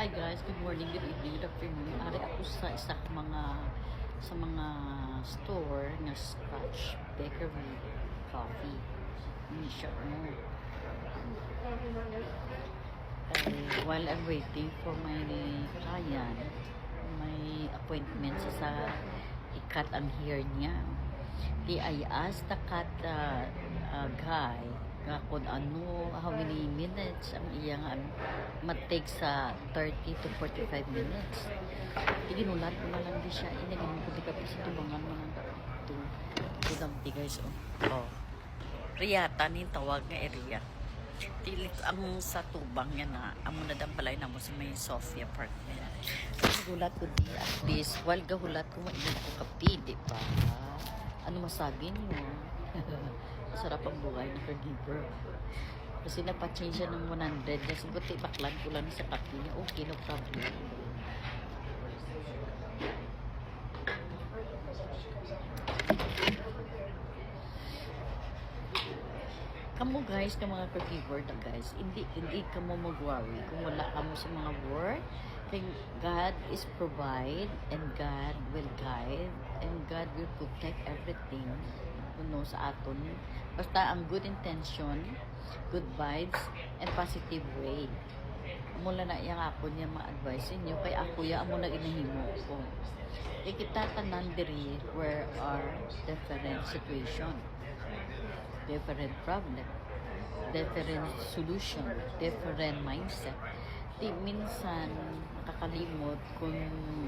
Hi guys, good morning, good evening, good afternoon. Ari ako sa mga store nga Scotch Bakery Coffee. Hindi siya while I'm waiting for my client, may appointment sa ikat ang hair niya. I asked the cut guy kung how many minutes ang iyang mag-take sa 30 to 45 minutes. Ginulat ko na lang di siya. Inagin ko di kapit sa tubangan mo ng tudamti guys. Oh. Riyata ni tawag nga area. Tilit ang sa tubang niya na amo na dang balay na mo sa may Sophia Apartment. Gulat ko di at least while gahulat ko mainit ko kapi, di ba? Ano masabi niyo? Sarap ang buhay ng caregiver. Kasi nagpa-change siya ng 100. Kasi buti baklan ko lang sa kapi niya. Okay, no problem. Kamu guys, ka mga caregiver na guys, hindi ka mo mag-worry kung wala ka mo sa mga work. Kaya God is provide and God will guide and God will protect everything sa aton. Basta ang good intention, good vibes, and positive way. Mula na iyang ako niya ma-advise inyo, kay ako ya amo na inahimo ko. Kita tanan diri where are different situation, different problem, different solution, different mindset. Di minsan nakakalimot kung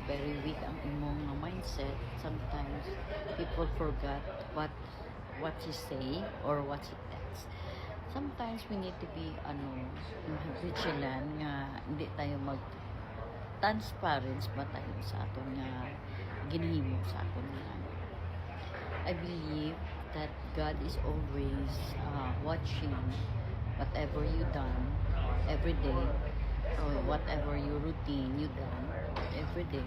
very weak ang imong mindset. Sometimes people forgot what you say or what you text. Sometimes we need to be vigilant nga hindi tayo transparent ba tayo sa aton nga ginhimo sa aton nga. I believe that God is always watching whatever you done every day or whatever your routine you done every day.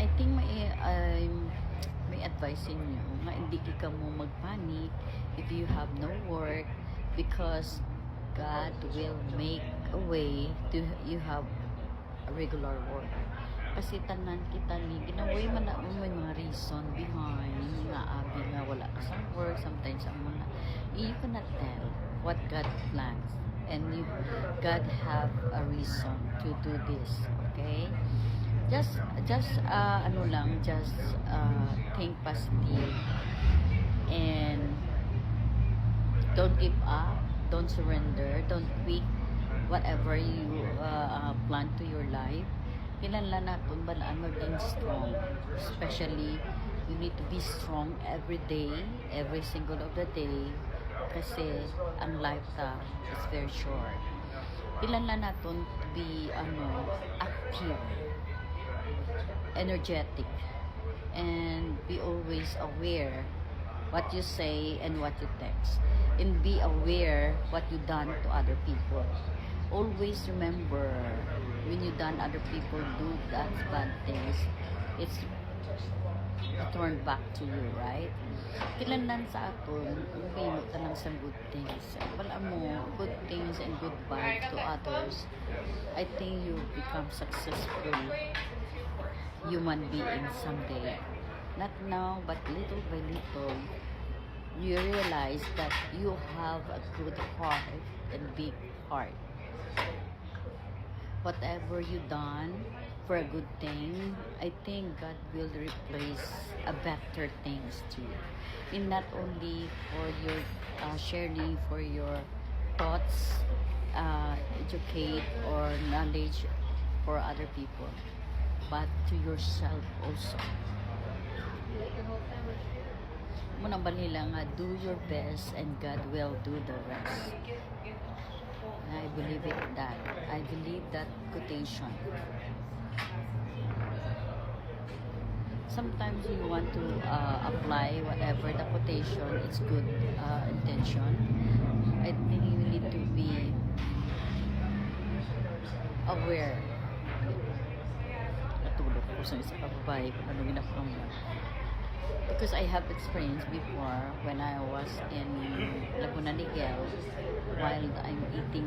I think may advice niyo nga hindi ka mo magpanic if you have no work because God will make a way to you have a regular work. Kasi tanan kita ni ginaway man na may mga reason behind nga abi nga wala ka sa work. Sometimes amo na you cannot tell what God plans and God have a reason to do this. Okay, just think positive and don't give up, don't surrender, don't quit whatever you plan to your life. Kinahanglan natin balaan maging strong, especially you need to be strong every day, every single of the day, kasi ang life is very short. Kinahanglan natin to be active, energetic, and be always aware what you say and what you text, and be aware what you done to other people. Always remember when you done other people do that bad things, it's returned back to you, right? Kinahanglan sa aton mahimot ta lang sa good things. Wala mo good things and good vibes to others. I think you become successful human being someday. Not now, but little by little, you realize that you have a good heart and big heart. Whatever you done for a good thing, I think God will replace a better things too. And not only for your sharing, for your thoughts, educate or knowledge for other people, but to yourself also. Muna ba nila nga, do your best and God will do the rest. I believe that. I believe that quotation. Sometimes you want to apply whatever the quotation, it's good intention. I think you need to be aware. Natulog ko sa isa ka babae kung ano ginapang mo. because I have experience before when I was in Laguna Niguel while I'm eating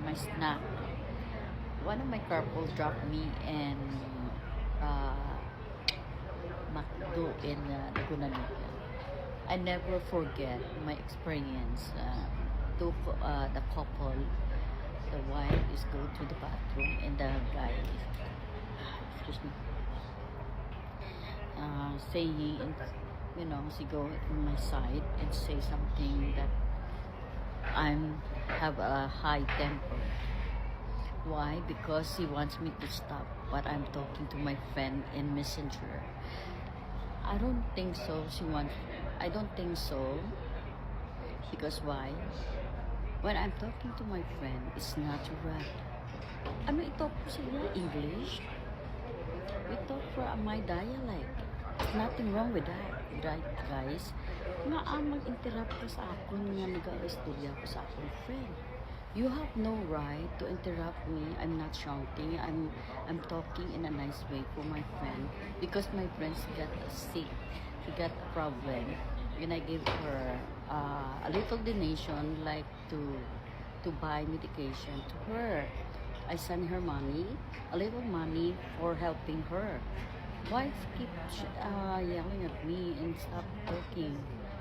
my snack. One of my carpals dropped me in uh, McDo in Laguna Niguel. I never forget my experience. The couple, the wife is go to the bathroom and the guy is, excuse me, saying, she go in my side and say something that I'm have a high temper. Why? Because he wants me to stop what I'm talking to my friend in Messenger. I don't think so. I don't think so. Because why? When I'm talking to my friend, it's natural. Ano ito po sila? English? We talk for my dialect. Nothing wrong with that. Right, guys? Nga mag-interrupt ka sa akon nga nag-istorya ko sa akong friend. You have no right to interrupt me. I'm not shouting. I'm talking in a nice way for my friend because my friend got sick. He got a problem. And I gave her a little donation, like to buy medication to her. I sent her money, a little money for helping her. Wife keeps yelling at me and stop talking,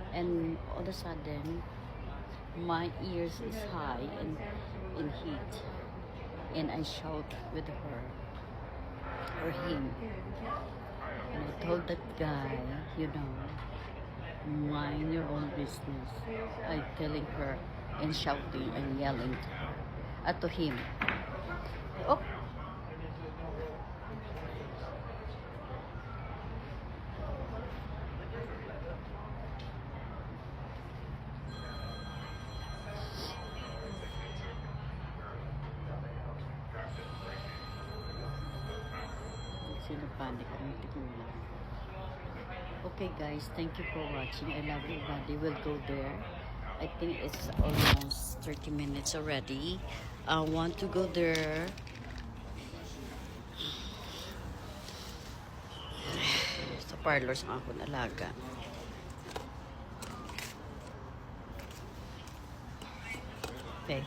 and all of a sudden my ears is high in heat, and I shout with her or him, and I told that guy, mind your own business. I telling her and shouting and yelling to her, to him. Oh. Sino panic? Okay guys, thank you for watching. I love you buddy. We'll go there. I think it's almost 30 minutes already. I want to go there. Sa parlors ng akong alaga. Okay.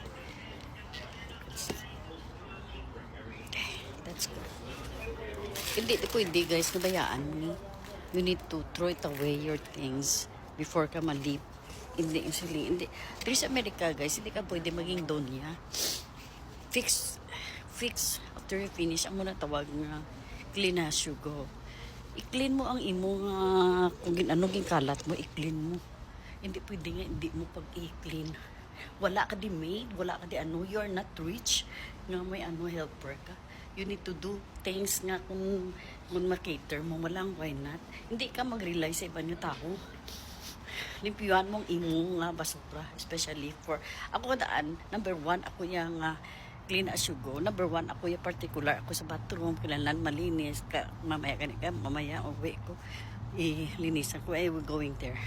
That's good. Hindi guys, nabayaan mo ni. You need to throw it away your things before ka malip. Hindi. Pero sa Amerika guys, hindi ka pwede maging donya. Fix. After you finish, ang muna tawag nga, clean as you go. I-clean mo ang imo nga, kung ano kalat mo, i-clean mo. Hindi pwede nga, hindi mo pag i-clean. Wala ka di maid, wala ka di you are not rich, nga may helper ka. You need to do things nga kung makater mo, walang why not. Hindi ka mag-rely sa ibang tao. Limpiyuhan mong imo nga basura, especially for, ako kadaan, number 1, ako yung clean as you go. Number 1, ako yung particular, ako sa bathroom, kailangan malinis, mamaya, uwi ko, ilinisan ko, we're going there.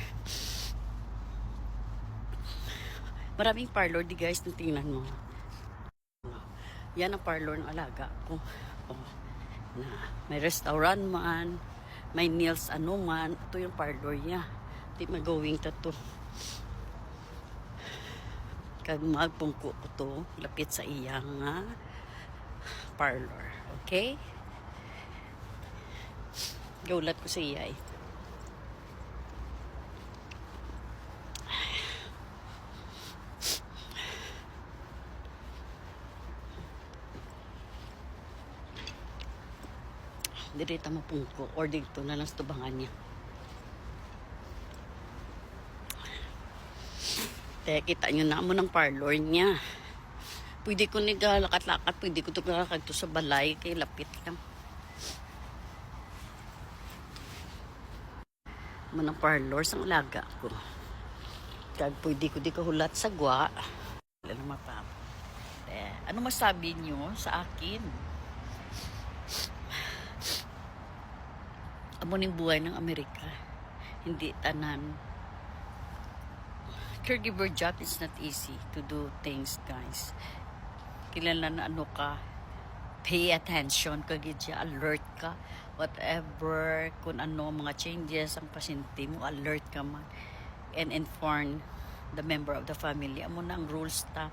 Maraming parlor di guys, tingnan mo. Yan ang parlor ng alaga ko. May restaurant man, may nails man. Ito yung parlor niya. Di mag-going to. Kag magpungko ko to, lapit sa iyang parlor. Okay? Gaulat ko sa iya eh. Direta mo pungko or dito na lang sa tubangan niya. Kita nyo na mo ng parlor niya. Pwede ko nagalakat-lakat, pwede ko tugalakad to sa balay kay lapit lang. Mo ng parlor sa alaga ko. Kag pwede ko di kahulat sa gwa. Ano mapap. Ano masabi nyo sa akin? Amo ning buhay ng Amerika. Hindi tanan. Caregiver job is not easy to do things, guys. Kilala na ano ka, pay attention ka gid siya, alert ka whatever kung ano mga changes ang pasyente mo, alert ka man and inform the member of the family. Amo na ang rules ta